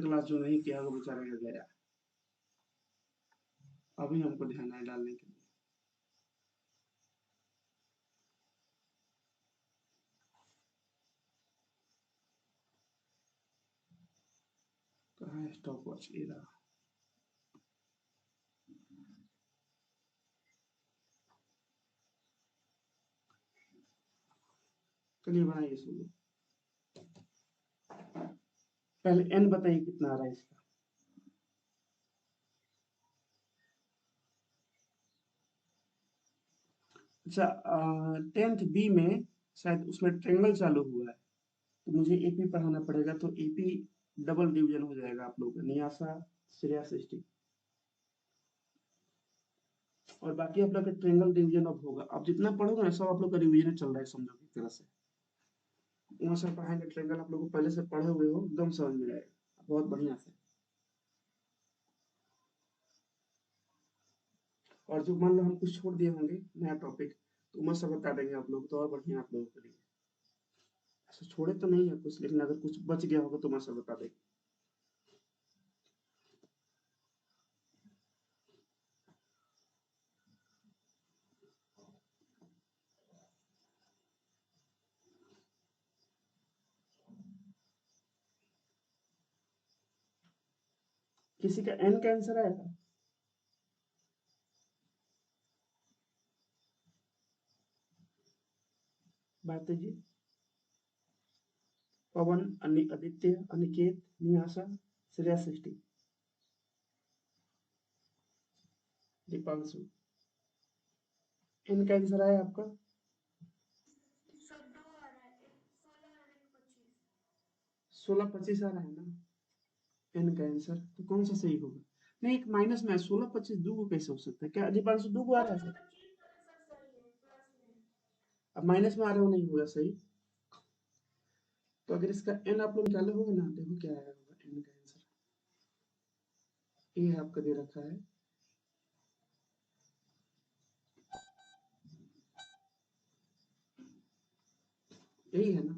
Class जो नहीं किया वो बेचारा गया। अभी हमको ध्यान है डालने के लिए। कहाँ है स्टॉप वॉच? ये रहा। चलिए बनाइए शुरू। पहले n बताइए कितना आ रहा है इसका। अच्छा, 10th बी में शायद उसमें ट्रेंगल चालू हुआ है, तो मुझे एपी पढ़ाना पड़ेगा, तो एपी डबल डिवीजन हो जाएगा आप लोगों का, नियासा, श्रेया, सृष्टि। और बाकी आप लोग का ट्रेंगल डिवीजन अब होगा। अब जितना पढ़ोगे ना सब आप लोग का रिवीजन चल रहा है, समझो एक तरह से। वहाँ से पढ़ाएंगे ट्रेंगल, आप लोग को पहले से पढ़े हुए हो, एकदम समझ में आएगा बहुत बढ़िया से। और जो मान लो हम कुछ छोड़ दिए होंगे नया टॉपिक, तो मैं सब बता देंगे आप लोग, तो और बढ़िया आप लोगों के लिए। ऐसे छोड़े तो नहीं है कुछ, लेकिन अगर कुछ बच गया होगा तो मैं सब बता देंगे। किसी का एन का आंसर आएगा? बातें जी। पवन, आदित्य, अनिकेत, निहासा, श्रेया, सृष्टि, दीपांशु। इनका आंसर आया आपका? सर दो आ रहा है, एक 16 और एक 25। 16, 25 आ रहा है ना एन का आंसर? तो कौन सा सही होगा? नहीं, एक माइनस में 16, 25 दो को कैसे हो सकता है? क्या दीपांशु दो को आ रहा है 16 सर? 25 सर सही है, प्लस में। अब माइनस में आ रहा हो, नहीं होगा सही। तो अगर इसका एन आप लोग निकाले होगे ना, देखो क्या आया होगा एन का आंसर। ये आपका दे रखा है, यही है ना?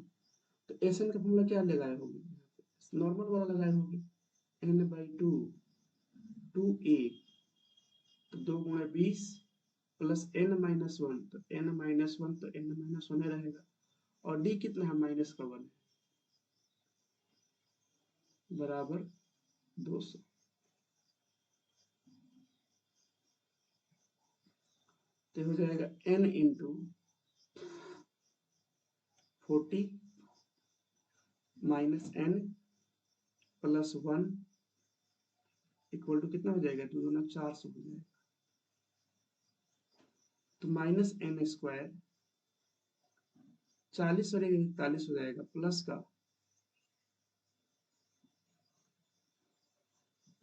तो एस एन का फॉर्मूला क्या लगाए होगे? नॉर्मल वाला लगाए होगे, एन बाई टू, टू ए, तो 2 × 20 प्लस एन माइनस वन, तो एन माइनस वन, तो एन माइनस वन रहेगा। और डी कितना है? माइनस का वन, बराबर 200। तो हो जाएगा n into 40 minus n plus one equal to कितना हो जाएगा? 2 दूना 400 हो जाएगा। तो माइनस एन स्क्वायर 40 और 41 हो जाएगा, प्लस का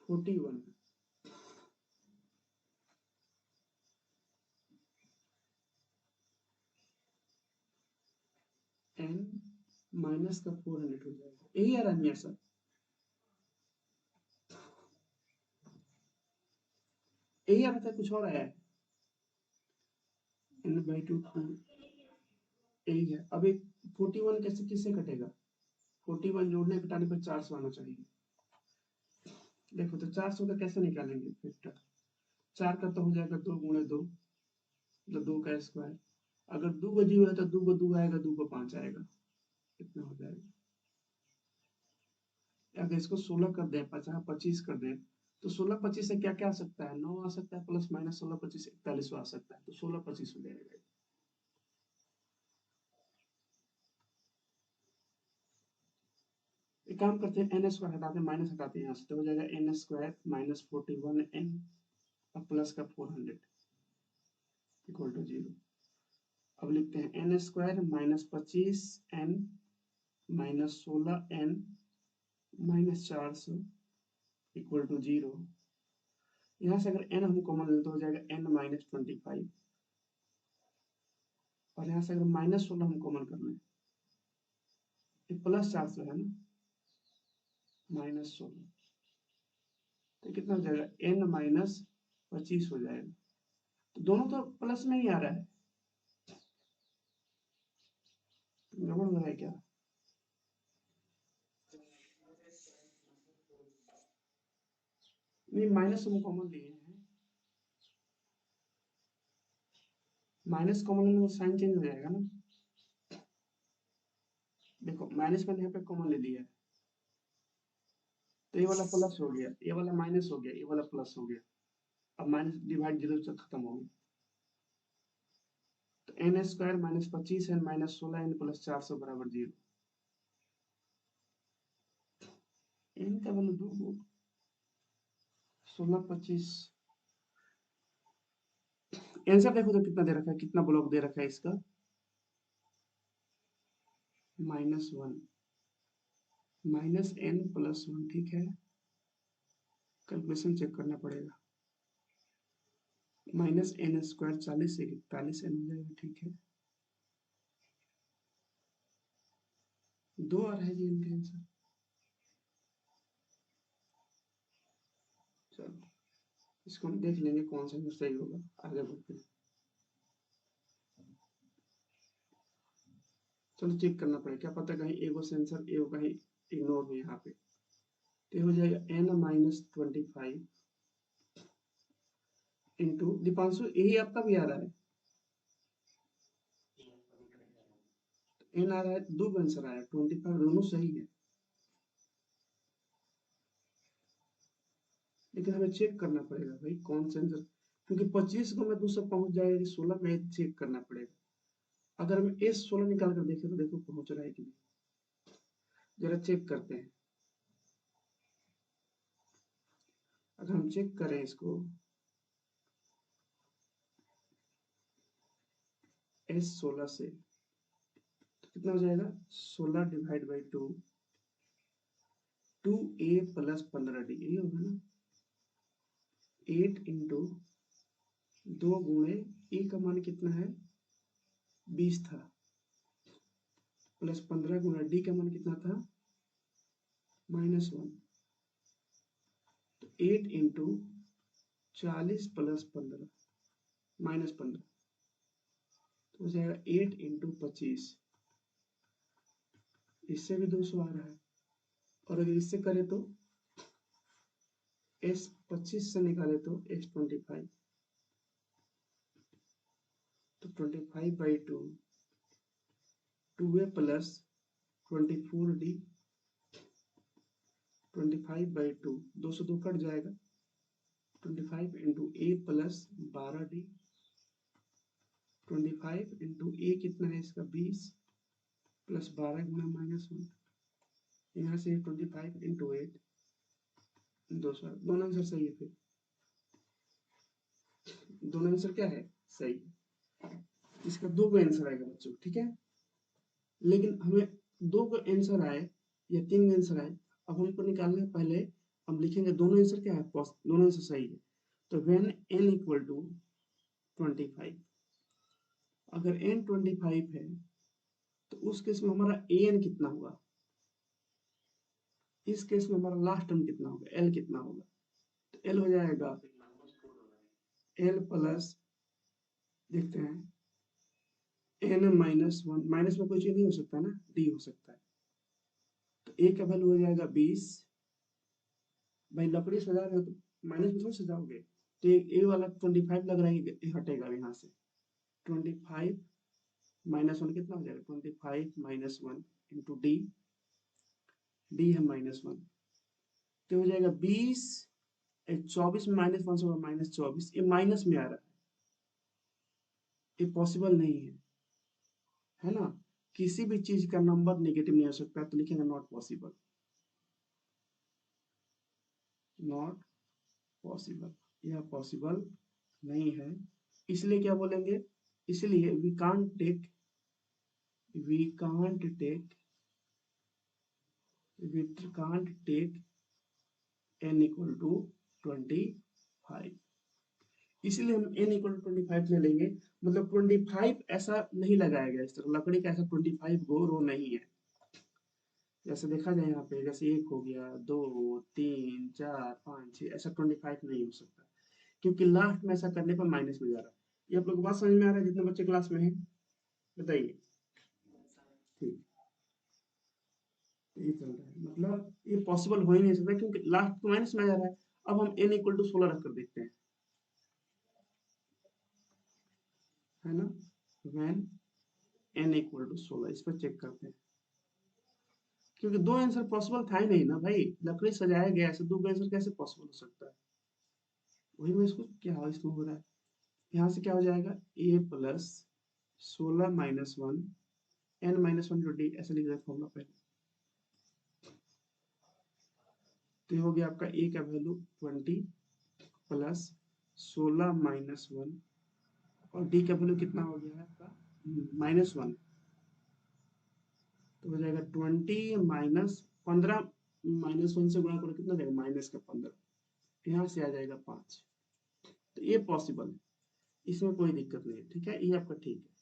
41 एन माइनस का 400 हो जाएगा। यही आ रहा है सर? यही आ रहा था, कुछ और आया है? एन बाई टू, यही है। अब एक 41 कैसे किससे कटेगा? 41 जोड़ने घटाने पर 400 आना चाहिए। देखो तो 400 का कैसे निकालेंगे फैक्टर? 4 का तो हो जाएगा 2 × 2, मतलब 2 का स्क्वायर। अगर 2 को 0 है तो 2 को 2 आएगा, 2 को 5 आएगा, कितना हो जाएगा? अगर इसको 16 कर दें, 50 25 कर दें, तो 16 25 से क्या क्या आ सकता है? 9 आ सकता है, प्लस माइनस 16 25 41 आ सकता है, तो 16 25 हो जाएगा। एक काम करते हैं, एन स्क्वायर हटाते हैं, माइनस हटाते हैं यहाँ से, तो हो जाएगा एन स्क्वायर माइनस 41 एन और प्लस का 400 इक्वल टू 0। अब लिखते हैं n square minus 25 n minus 16 n minus 400 equal to 0। यहाँ से अगर एन हम कॉमन लेते तो हो जाएगा एन माइनस 25, और यहाँ से अगर माइनस 16 हम कॉमन कर लें, ये प्लस 400 है ना, माइनस 16, तो कितना हो जाएगा? एन माइनस 25 हो जाएगा। तो दोनों तो प्लस में ही आ रहा है, गड़बड़ हो रहा है क्या? नहीं, माइनस हम कॉमन लिए हैं, माइनस कॉमन लेने से साइन चेंज हो जाएगा ना। देखो माइनस मैंने यहाँ पे कॉमन ले लिया है, तो ये वाला प्लस हो गया, ये वाला माइनस हो गया, ये वाला प्लस हो गया। अब माइनस डिवाइड जीरो से खत्म हो गया। तो n square minus 25 n minus 16 n plus 400 बराबर 0। एन का वैल्यू 2 16 25। आंसर देखो तो कितना दे रखा है, कितना ब्लॉक दे रखा है इसका, -1 -n+1, ठीक है। कैलकुलेशन चेक करना पड़ेगा। -n² 40 से 41n हो जाएगा, ठीक है। 2 आ रहा है जी इनका आंसर। चलो इसको हम देख लेंगे कौन सा सही होगा, आगे बढ़ते हैं। चलो चेक करना पड़ेगा, क्या पता कहीं एगो सेंसर एगो कहीं इग्नोर हो यहाँ पे। तो हो जाएगा n-25 इंटू, दीपांशु यही आपका भी आ रहा है, n आ रहा है, दो आंसर आया 25, दोनों सही है। लेकिन हमें चेक करना पड़ेगा भाई कौन सा आंसर, क्योंकि 25 को मैं दूसरा पहुंच जाएगा कि 16 में, चेक करना पड़ेगा। अगर हम S16 निकाल कर देखें तो देखो पहुंच रहा है कि नहीं, जरा चेक करते हैं। अगर हम चेक करें इसको S16 से, तो कितना हो जाएगा, 16 divide by 2, 2a plus 15d, यही होगा ना। 8 इंटू 2 गुणे ए का मान कितना है, 20 था, प्लस 15 गुना डी का मान कितना था, -1। तो 8 इंटू 40 प्लस 15 -15, तो हो जाएगा 8 इंटू 25, इससे भी 200 आ रहा है। और अगर इससे करें तो S25 से निकाले तो S25, तो 25/2, 2a प्लस 24d, 25/2, 2 से 2 कट जाएगा, 25 इंटू ए प्लस 12d, 25 इंटू ए कितना है इसका 20 प्लस 12 गुना -1, यहाँ से 25 इंटू 8, 200, दोनों आंसर सही है। फिर दोनों आंसर क्या है, सही है। इसका 2 का आंसर आएगा बच्चों, ठीक है। लेकिन हमें 2 का आंसर आए या 3 का आंसर आए, अब हमको निकालना है, पहले हम लिखेंगे दोनों आंसर क्या है, दोनों आंसर सही है। तो व्हेन n इक्वल टू 25, अगर n 25 है तो उस केस में हमारा an कितना होगा, इस केस में हमारा लास्ट टर्म कितना होगा, l कितना होगा, तो l हो जाएगा l प्लस, देखते हैं, n-1, माइनस में कोई चीज नहीं हो सकता ना, d हो सकता है। तो a का वैल्यू हो जाएगा 20, भाई लकड़ी सजा रहे हो तो माइनस में थोड़ी सजाओगे, तो ए वाला 25 लग रहा है, ये हटेगा यहाँ से, 25 -1 कितना हो जाएगा, 25 -1 इंटू डी, डी है -1, तो हो जाएगा 20, 24 में -1 से होगा -24, ये माइनस में आ रहा है, ये पॉसिबल नहीं है ना। किसी भी चीज का नंबर नेगेटिव नहीं हो सकता, तो लिखेंगे नॉट पॉसिबल, नॉट पॉसिबल, यह पॉसिबल नहीं है। इसलिए क्या बोलेंगे, इसलिए we can't take n equal to 25, इसलिए हम n इक्वल टू 25 ले लेंगे। मतलब 25 ऐसा नहीं लगाया गया, इस तरह लकड़ी का ऐसा 25 गो रो नहीं है। जैसे देखा जाए यहाँ पे, जैसे 1 हो गया, 2 3 4 5 6, ऐसा 25 नहीं हो सकता, क्योंकि लास्ट में ऐसा करने पर माइनस में जा रहा है। ये आप लोग को बात समझ में आ रहा है, जितने बच्चे क्लास में हैं बताइए, ठीक, ये चल रहा है, मतलब ये पॉसिबल हो ही नहीं सकता, क्योंकि लास्ट तो माइनस में जा रहा है। अब हम n इक्वल टू 16 रखकर देखते हैं, है ना, when n इक्वल टू 16 इस पर चेक करते हैं, क्योंकि दो आंसर पॉसिबल था ही नहीं ना भाई, लकड़ी सजाया गया ऐसे दो आंसर कैसे पॉसिबल हो सकता है, वही मैं इसको क्या इसमें हो रहा है, यहाँ से क्या हो जाएगा a plus 16 minus 1 n minus 1 D ऐसे लिख रहा फॉर्मूला पहले, तो ये हो गया आपका a का वैल्यू 20 प्लस 16 माइनस 1 और डी का वैल्यू कितना हो गया है आपका -1, तो हो जाएगा 20 माइनस 15 -1 से गुणा करो कितना जाएगा -15, यहाँ से आ जाएगा 5, तो ये पॉसिबल है, इसमें कोई दिक्कत नहीं है, ठीक है, ये आपका ठीक है,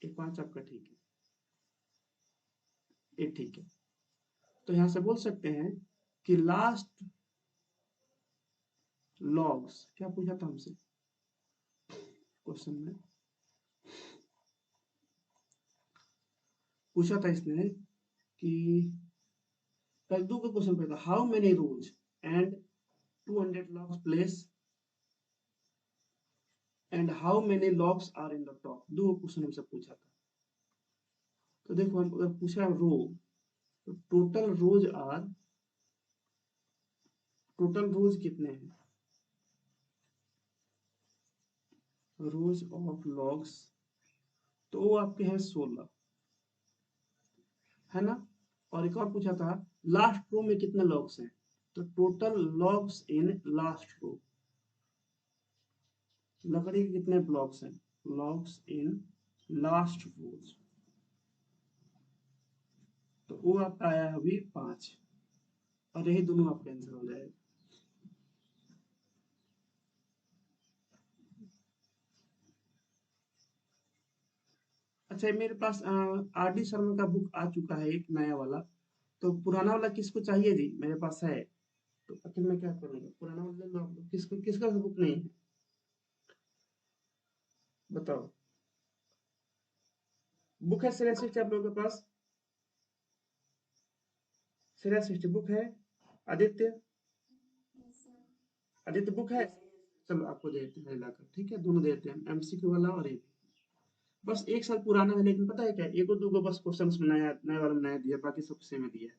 ये 5 आपका ठीक है, ये ठीक है। तो यहाँ से बोल सकते हैं कि लास्ट लॉग्स, क्या पूछा था हमसे क्वेश्चन में, पूछा था इसने कि कल दो का क्वेश्चन पूछा था, how many rows and 200 logs place and how many logs are in the top, दो क्वेश्चन हमसे पूछा था। तो देखो हम अगर पूछा रो, तो टोटल रोज कितने हैं, रोज ऑफ लॉग्स, तो वो आपके हैं 16, है ना, और एक और पूछा था लास्ट रो में कितने लॉग्स हैं, तो total logs in last row, लकड़ी के कितने ब्लॉक्स हैं, लॉग्स इन लास्ट रोज, तो वो आपका आया है अभी 5, और यही दोनों आपका आंसर हो जाएगा। अच्छा मेरे पास आर डी शर्मा का बुक आ चुका है एक नया वाला, तो पुराना वाला किसको चाहिए जी, मेरे पास है, तो आखिर मैं क्या करूंगा, पुराना वाला ले लो आप लोग, किसको किसका बुक नहीं है बताओ, बुक है श्रेया सृष्टि आप लोगों के पास, श्रेया सृष्टि बुक है, आदित्य आदित्य बुक है, चलो आपको देते हैं लाकर, ठीक है, दोनों देते हैं एमसीक्यू वाला और एक, बस एक साल पुराना है, लेकिन पता है क्या, एक दो बस क्वेश्चन में नया नए वाला में नया दिया, बाकी सब सेम दिया है,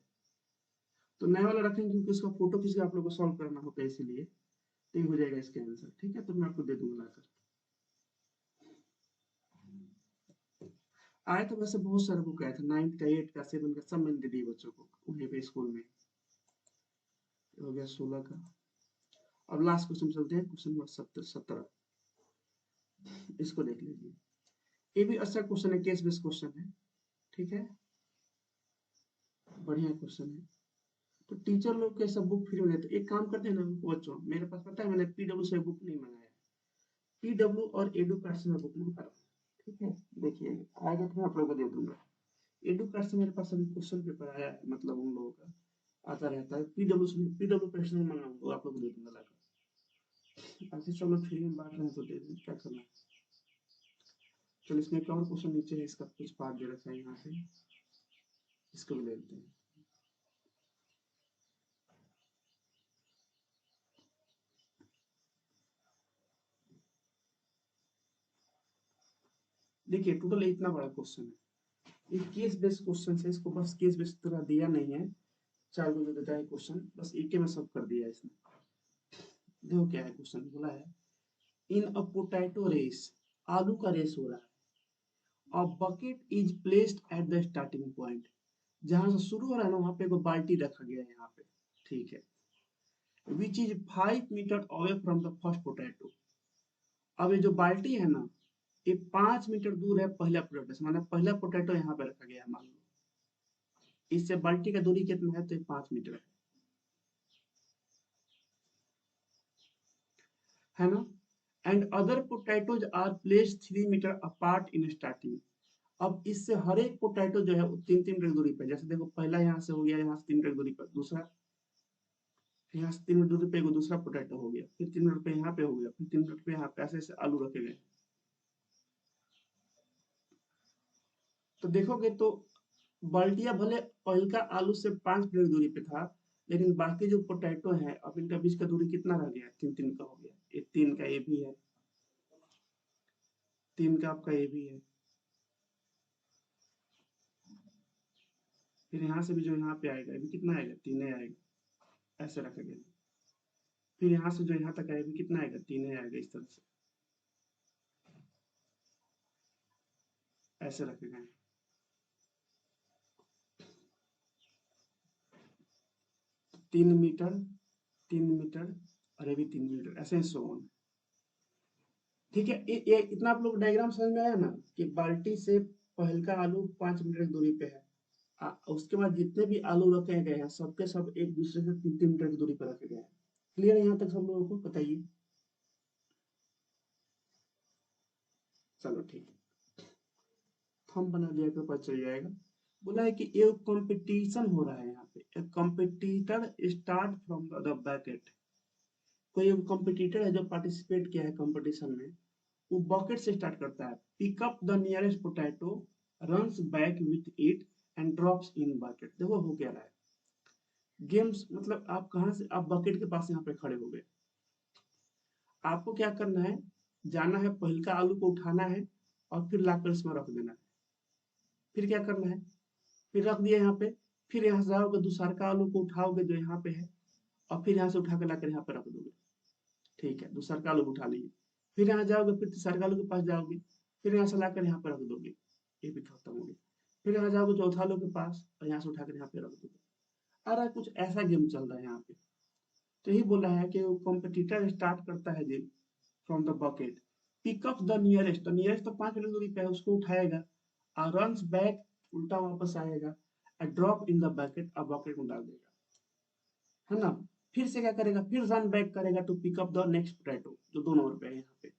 तो नया वाला रखेंगे क्योंकि उसका फोटो खींच के आप लोगों को सॉल्व करना होता है, इसीलिए तो ये हो जाएगा इसके आंसर, ठीक है, तो मैं आपको दे दूंगा लाकर, आए तो वैसे बहुत सारे बुक आए थे, 9th का 8th का 7th का सब मैंने दे दिए बच्चों को उन्हीं पे स्कूल में, हो गया 16 का। अब लास्ट क्वेश्चन चलते हैं, क्वेश्चन नंबर 17, इसको देख लीजिए, ये भी अच्छा क्वेश्चन है, केस बेस्ड क्वेश्चन है, ठीक है, बढ़िया क्वेश्चन है, तो टीचर लोग के सब बुक फ्री में देते, एक काम करते हैं ना बच्चों, मेरे पास पता है मैंने पीडब्ल्यू से बुक नहीं मंगाया, पीडब्ल्यू और एडू कार्ड से मैं बुक मंगा रहा हूँ, ठीक है, देखिए आएगा तो मैं आप लोगों को दे दूंगा, एडू कार्ड से मेरे पास अभी क्वेश्चन पेपर आया है, मतलब उन लोगों का आता रहता है, पीडब्ल्यू से पीडब्ल्यू कार्ड से मंगाऊंगा, तो आप लोग को दे दूंगा लाकर, ऐसे सब लोग फ्री में बांट रहे हैं तो दे दें, क्या करना है, चलो इसमें एक और क्वेश्चन नीचे है, इसका कुछ पार्ट दे रखा है यहाँ से, इसको भी ले लेते हैं, देखिए टोटल इतना बड़ा क्वेश्चन है, ये केस बेस्ड क्वेश्चन है, इसको बस केस बेस्ड तरह दिया नहीं है, 4 को जो देता है क्वेश्चन बस एक ही में सब कर दिया है इसने, देखो क्या है क्वेश्चन बोला है, इन अ पोटैटो रेस, आलू का रेस हो रहा है, a bucket is placed at the starting point, जहां से शुरू हो रहा है ना वहां पे एक बाल्टी रखा गया है यहाँ पे, ठीक है, which is 5 metre away from the first potato, अब ये जो बाल्टी है ना ये 5 मीटर दूर है पहला पोटैटो से, मतलब पहला पोटैटो यहाँ पे रखा गया है, मान लो इससे बाल्टी का दूरी कितना है, तो 5 मीटर है ना, and other potatoes are placed 3 metre apart in starting, अब इससे हर एक पोटैटो जो है वो 3-3 मीटर दूरी पर, जैसे देखो पहला यहाँ से हो गया, यहाँ से 3 मीटर दूरी पर, दूसरा यहाँ से 3 मीटर दूरी पे दूसरा पोटैटो हो गया, फिर 3 मीटर पे यहाँ पे हो गया, फिर 3 मीटर पे यहाँ पे, ऐसे ऐसे आलू रखे गए, तो देखोगे तो बाल्टिया भले पहल का आलू से 5 मीटर दूरी पे था, लेकिन बाकी जो पोटैटो है, अब इनका बीच का दूरी कितना रह गया, 3 का हो गया, ये 3 का ये भी है, 3 का आपका ये भी है, फिर यहाँ से भी जो यहाँ पे आएगा ये भी कितना आएगा, 3 आएगा, ऐसे रखेंगे। फिर यहाँ से जो यहाँ तक आएगा कितना आएगा, 3 आएगा, इस तरह से ऐसे रखेंगे। 3 मीटर, 3 मीटर, और ये भी 3 मीटर, ऐसे सो ऑन। ठीक है, ये इतना आप लोग डायग्राम समझ में आया ना, कि बाल्टी से पहल का आलू 5 मीटर की दूरी पे है, उसके बाद जितने भी आलू रखे गए हैं सबके सब एक दूसरे से 3-3 मीटर की दूरी पर रखे गए हैं। क्लियर है यहाँ तक सब लोगों को, बताइए। चलो ठीक है, थंब बना दिया तो पता चल जाएगा। बोला है कि एक कंपटीशन हो रहा है यहाँ पे, एक competitor start from the baked. कोई एक कंपटीटर है जो पार्टिसिपेट किया है कंपटीशन में, वो बकेट से स्टार्ट करता है, pick up the nearest potato, runs back with it and drops in bucket. देखो हो क्या रहा है, गेम्स मतलब आप कहाँ से, आप बकेट के पास यहाँ पे खड़े हो गए, आपको क्या करना है, जाना है, पहल का आलू को उठाना है और फिर लाकर इसमें रख देना है। फिर क्या करना है, फिर रख दिया यहाँ पे, फिर यहाँ से जाओगे दूसरा का आलू को उठाओगे जो यहाँ पे है, और फिर यहाँ से उठा कर लाकर यहाँ पे रख दोगे। ठीक है, दूसरा का आलू उठा लीजिए, फिर यहाँ जाओगे, फिर तीसरा का आलू के पास जाओगे, फिर यहाँ से लाकर यहाँ पे रख दोगे, ये भी खत्म हो गया। फिर यहाँ जाओगे चौथा आलू के पास और यहाँ से उठाकर यहाँ पे रख दोगे। अरे कुछ ऐसा गेम चल रहा है यहाँ पे। तो यही बोला है कि वो कॉम्पिटिटर स्टार्ट करता है game from the bucket, pick up the nearest तो 5 मीटर दूरी पे है, उसको उठाएगा, और रन्स बैक, उल्टा वापस आएगा, ड्रॉप इन द बकेट, अब बकेट में डाल देगा, है ना। फिर से क्या करेगा, फिर रन बैक करेगा to pick up the next potato जो 2 नंबर पे है यहाँ पे,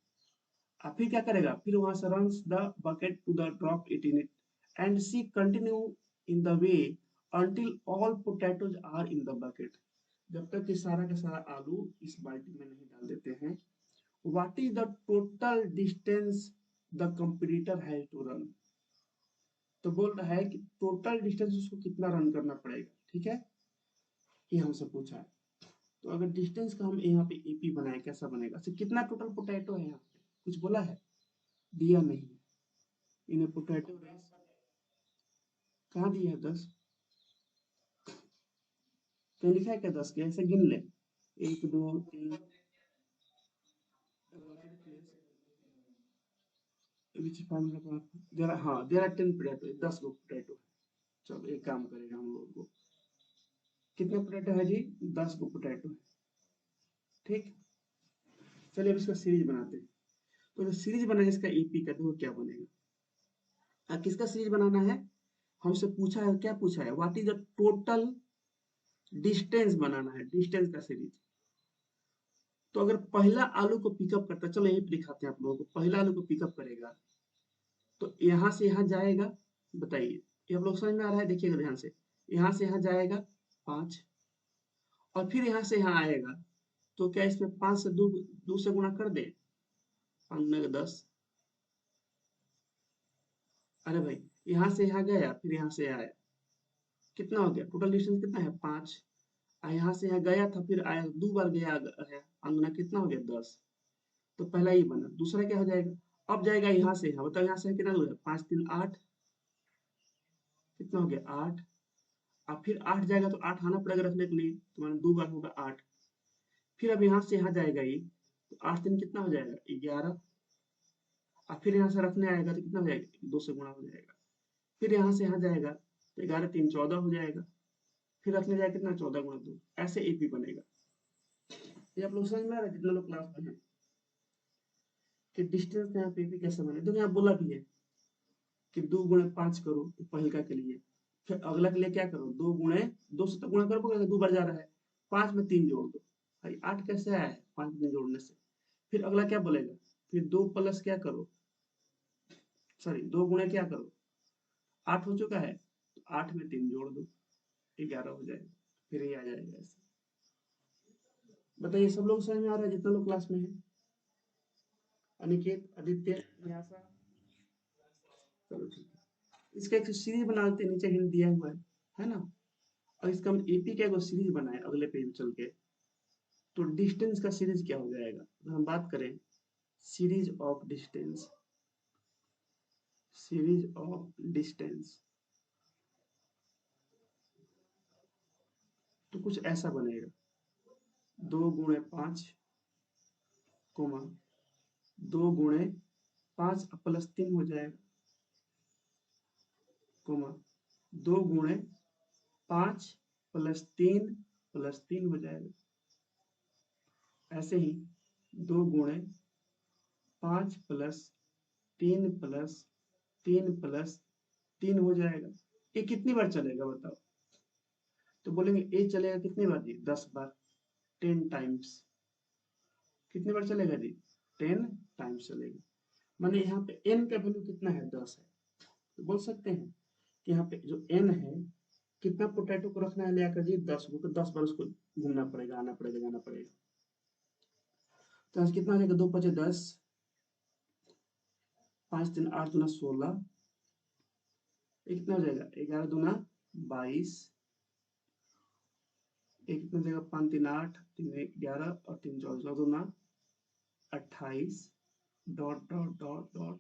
और फिर क्या करेगा, फिर वहां से runs the bucket to the drop it in it, and see continue in the way until all potatoes are in the bucket। जब तक कि सारा का सारा आलू इस बाल्टी में नहीं डाल देते हैं। What is the total distance the competitor has to run। तो बोल रहा है कि टोटल डिस्टेंस उसको कितना रन करना पड़ेगा, ठीक है, ये हमसे पूछा है। तो अगर डिस्टेंस का हम यहाँ पे एपी बनाए, कैसा बनेगा, तो कितना टोटल पोटैटो है यहाँ पे, कुछ बोला है, दिया नहीं। इन्हें पोटैटो रेस कहाँ दिया है, 10 कहीं लिखा है क्या, 10 के ऐसे गिन ले, 1 2 3 हाँ there are 10 potato, 10 go potato है। चलो एक काम करेगा हम लोग को, कितने पोटैटो है जी, 10 गो पोटैटो है, ठीक। चलिए अब इसका सीरीज बनाते हैं। तो जो सीरीज बना है इसका एपी का, देखो क्या बनेगा। किसका सीरीज बनाना है, हमसे पूछा है, क्या पूछा है, what is the total distance बनाना है, डिस्टेंस का सीरीज। तो अगर पहला आलू को पिकअप करता है, चलो यही दिखाते हैं आप लोगों को, पहला आलू को पिकअप करेगा तो यहाँ से यहाँ जाएगा, बताइए ये आप लोग समझ में आ रहा है, देखिएगा ध्यान से, यहाँ से यहाँ जाएगा 5, और फिर यहाँ से यहाँ आएगा, तो क्या इसमें 5 से 2 से गुणा कर दे, 5 10। अरे भाई यहाँ से यहाँ गया, फिर यहाँ से आया, कितना हो गया, टोटल डिस्टेंस कितना है, 5। यहाँ से यहाँ गया था, फिर आया, 2 बार गया है, अंगना कितना हो गया, 10। तो पहला ही बना, दूसरा क्या हो जाएगा, अब जाएगा यहाँ से यहाँ, बताओ यहाँ से कितना दूर है, 5 3 8, कितना हो गया, 8। अब फिर 8 जाएगा तो 8 आना पड़ेगा रखने के लिए, तो मैंने 2 बार होगा 8। फिर अब यहाँ से यहाँ जाएगा ये, तो 8 3 कितना हो जाएगा, 11। और फिर यहाँ से रखने आएगा तो कितना हो जाएगा, 2 से गुणा हो जाएगा। फिर यहाँ से यहाँ जाएगा तो 11 3 14 हो जाएगा। फिर रखने जाएगा कितना, 14 गुणा 2, ऐसे एपी बनेगा। ये आप लोग समझ में आ रहा है, जितना लोग क्लास में है, कि डिस्टेंस का यहाँ पे एपी कैसे बने। तो यहाँ बोला भी है कि 2 गुणे 5 करो पहलका के लिए, फिर अगला के लिए क्या करो, 2 गुणे 2 से तो गुणा करो, 2 बार जा रहा है, 5 में 3 जोड़ दो, भाई 8 कैसे आया है, 5 में जोड़ने से। फिर अगला क्या बोलेगा, फिर 2 प्लस क्या करो, सॉरी 2 गुणे क्या करो, 8 हो चुका है, तो 8 में 3 जोड़ दो, 11 हो जाएगा, फिर ये आ जाएगा ऐसे। बताइए सब लोग समझ में आ रहा है, जितना लोग क्लास में है, अनिकेत, आदित्य, न्यासा, चलो ठीक है। इसका एक सीरीज बना लेते हैं, नीचे हिंट दिया हुआ है ना। और इसका हम एपी का एक सीरीज बनाए अगले पेज में चल के, तो डिस्टेंस का सीरीज क्या हो जाएगा? अगर हम बात करें series of distance, series of distance, तो कुछ ऐसा बनेगा 2 गुणे 5 कोमा 2 गुणे 5 प्लस 3 हो जाएगा कोमा 2 गुणे 5 प्लस 3 हो जाएगा। ऐसे ही 2 गुणे 5 प्लस 3 प्लस 3 प्लस 3 हो जाएगा। ये कितनी बार चलेगा बताओ? तो बोलेंगे ये चलेगा कितनी बार जी? 10 बार, 10 टाइम्स। कितनी बार चलेगा जी? 10 टाइम्स चलेगा। माने यहाँ पे n का वैल्यू कितना है? 10 है। तो बोल सकते हैं कि यहाँ पे जो n है, कितना पोटैटो को रखना है ले आकर जी? 10 को। तो 10 बार उसको घूमना पड़ेगा, आना पड़ेगा, जाना पड़ेगा। तो आज कितना हो जाएगा? 2 5 10, 5 3 8 दूना 16, ये कितना हो जाएगा? 11 दूना 22, एक कितना हो जाएगा? 5 3 8, 3 11 और 3 14 दूना 28, डॉट डॉट डॉट डॉट।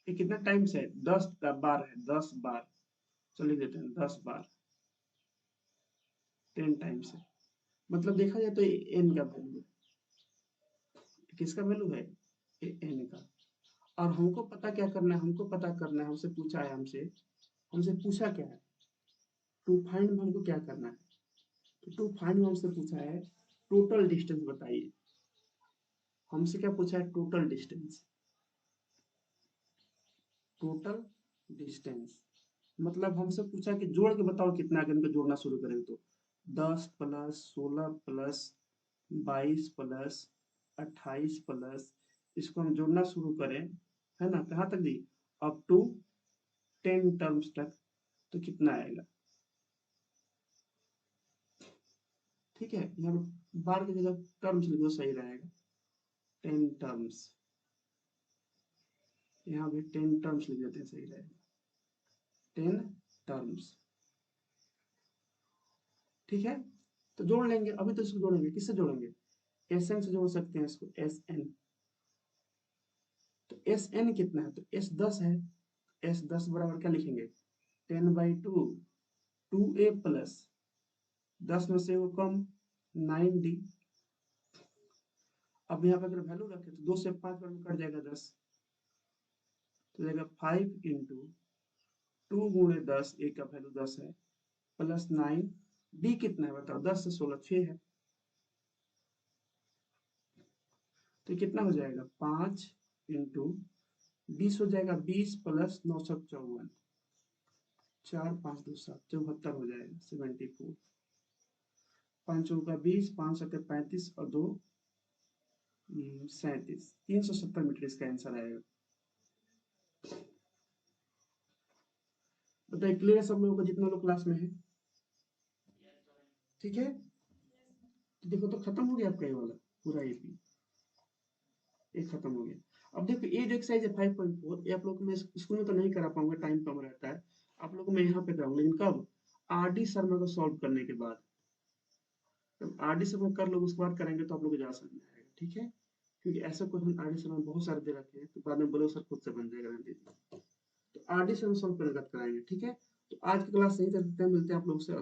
ये कितना टाइम्स है? 10 बार है, 10 बार। चलो लिख देते हैं 10 बार, 10 टाइम्स है। मतलब देखा जाए तो ये n का वैल्यू है। किसका वैल्यू है? ये n का। और हमको पता क्या करना है? हमको पता करना है, हमसे पूछा है, हमसे पूछा क्या है? टू फाइंड में हमको क्या करना है? तो टू फाइंड में हमसे पूछा है टोटल डिस्टेंस बताइए। हमसे क्या पूछा है? Total distance. टोटल डिस्टेंस मतलब हमसे पूछा कि जोड़ के बताओ कितना, अगर इनको जोड़ना शुरू करें तो 10 प्लस 16 प्लस 22 प्लस 28 प्लस, इसको हम जोड़ना शुरू करें, है ना, कहाँ तक जी? अप टू 10 टर्म्स तक, तो कितना आएगा? ठीक है, यहाँ बार की जगह टर्म्स लिखो, सही रहेगा। 10 टर्म्स, यहाँ भी 10 टर्म्स लिख देते हैं, सही रहेगा। 10 टर्म्स, ठीक है। तो जोड़ लेंगे, अभी तो इसको जोड़ेंगे, किससे जोड़ेंगे? एस एन से जोड़ सकते हैं इसको, एस एन। तो एस एन कितना है? तो एस 10 है। एस 10 बराबर क्या लिखेंगे? 10/2, 2a प्लस 10 में से वो कम 9d। अब यहाँ पे अगर वैल्यू रखे तो 2 से 5 बार में कट जाएगा 10, तो जाएगा 5 इंटू 2 गुणे 10, ए का वैल्यू 10 है, प्लस 9, डी कितना है बताओ? 10 से 16 6 है, तो कितना हो जाएगा? 5 इंटू 20 हो जाएगा 20 प्लस 954, 4 5 2 7 74 हो जाएगा 74। 5 का 20, 5 7 35 और 2 37, 370 मीटर इसका आंसर आएगा। बताइए क्लियर है सब लोगों को, जितना लोग क्लास में है? ठीक है, तो देखो तो खत्म हो गया आपका ये वाला पूरा एपी, ये खत्म हो गया। अब देखो ये जो एक्सरसाइज है 5.4, ये आप लोग को मैं स्कूल में तो नहीं करा पाऊंगा, टाइम कम रहता है। आप लोग को मैं यहाँ पे कराऊंगा, लेकिन कब? आरडी शर्मा को सॉल्व करने के बाद। जब आरडी शर्मा कर लो उसके बाद करेंगे तो आप लोग को ज्यादा समझ में आएगा, ठीक है। क्योंकि ऐसा क्वेश्चन आरडी शर्मा बहुत सारे दे रखे हैं, तो बाद में बोलो सर खुद से बन जाएगा दीदी। तो आरडी शर्मा सॉल्व करने के बाद कराएंगे, ठीक है। तो आज की क्लास यहीं तक रखते हैं, मिलते हैं आप लोग से